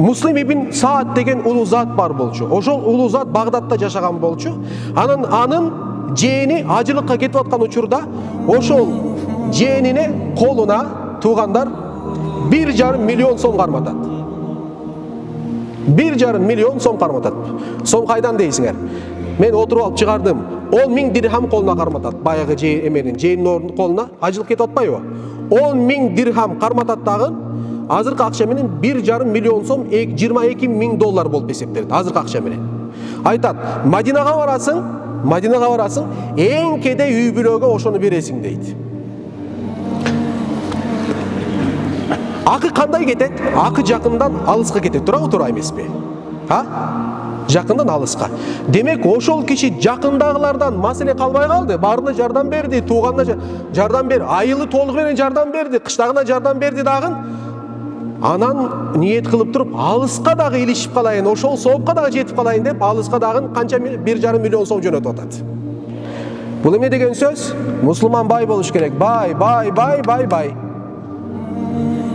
Муслим ибн Саад деген улуу зат бар болчу. Ошол улуу зат Багдадта жашаган болчу. Анын жээни ажылыкка кетип аткан учурда ошол жээнине колуна туугандар 1,5 миллион сом карматат. 1,5 миллион сом карматат. Сом кайдан дейсиңер? Мен отуруп алып чыгардым. 10.000 дирхам колуна карматат. Баягы жээнин колуна ажылык кетип атпайбы? 10.000 дирхам карматат дагы. Азыркы акча менен 1,5 миллион сом 22 миң доллар болуп эсептелет. Азыркы акча менен. Айтат, Мадинага барасың, эң кеде үй бүлөгө ошону бересиң дейт. Акы кандай кетет? Акы жакындан алыска кетет. Туура эмеспи? Жакындан алыска. Демек, ошол киши жакындагылардан маселе калбай калды. Баарына жардам берди, тууганына жардам берди, айылы толугу менен жардам берди, кыштагына жардам берди дагы. Анан ниет кылып туруп, алыска дагы илишип калайын, ошол соопка дагы жетип калайын деп, алыска дагы канча 1,5 миллион сом жөнөтүп атат. Бул эме деген сөз? Мусулман бай болуш керек. Бай.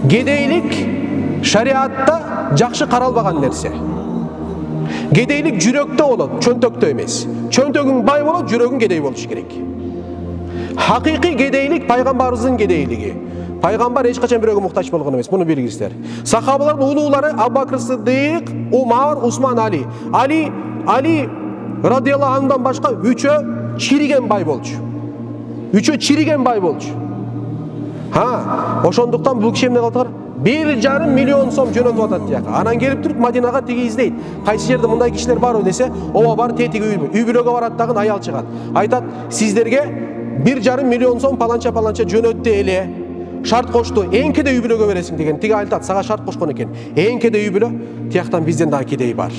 Кедейлик шариатта жакшы каралбаган нерсе. Кедейлик жүрөктө болот, чөнтөктө эмес. Чөнтөгүң бай болот, жүрөгүң кедей болуш керек. Хакыйкый кедейлик пайгамбарыбыздын кедейлиги. Пайгамбар эч качан бирөөгө муктаж болгон эмес, буну билгилиңиздер. Сахабалардын улуулары Абу-Бакр Сиддик, Умар, Усман, Али. Али радиаллаху андан башка үчөө чириген бай болчу. Ошондуктан бул киши эмне кылдылар? 1,5 миллион сом жөнөтүп атат тияка. Анан келип туруп Мадинага тиги издейт. Кайсы жерде мындай кишилер барбы десе, ооба бар, тетиги үй бүлөгө барат дагы аял чыгат. Айтат, сиздерге 1,5 миллион сом паланча жөнөттү эле. Шарт кошту, эң кеде үй бүлөгө бересиң деген. Тиги айтат, сага шарт кошкон экен. Эң кеде үй бүлө, тияктан бизден дагы кедей бар.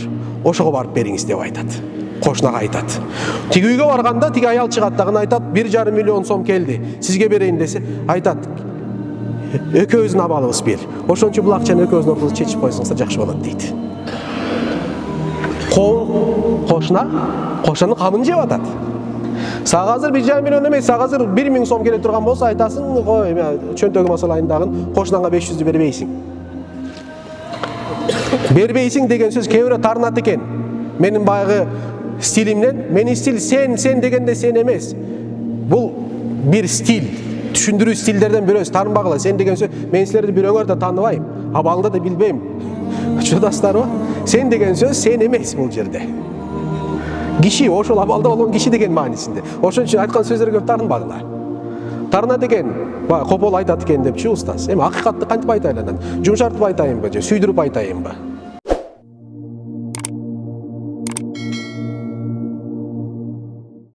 Ошого барып бериңиз деп айтат. Кошунага айтат. Тиги үйгө барганда тиги аял чыгат дагы айтат, 1,5 миллион сом келди. Сизге берейин десе, айтат, экөөбүздүн абалыбыз бир. Ошон үчүн бул акчаны экөөбүздүн ортосунда чечип койсоңуздар жакшы болот дейт. Кошунун камын жеп атат. Сага азыр 1,5 миллион эмес, сага азыр 1 миң сом келе турган болсо айтасың, кой, чөнтөгүмө салайын дагы, кошунаңга 500 бербейсиң. Бербейсиң деген сөз кээ бирөө тарынат экен. Менин баягы стилимден, менин стил сен дегенде сен эмес. Бул бир стил. Түшүндүрүү стилдерден бирөөсү, тарынбагыла. Сен деген сөз, мен силерди бирөөңөр да тааныбайм, абалыңда да билбейм. Чудастарбы? Сен деген сөз сен эмес бул жерде. Киши, ошол абалда болгон киши деген маанисинде. Ошон үчүн айткан сөздөргө тарынбагыла. Тарынат экен, копол айтат экен депчи устаз. Эми акыйкатты кантип айтайлы анан? Жумшартып айтайынбы же сүйдүрүп айтайынбы?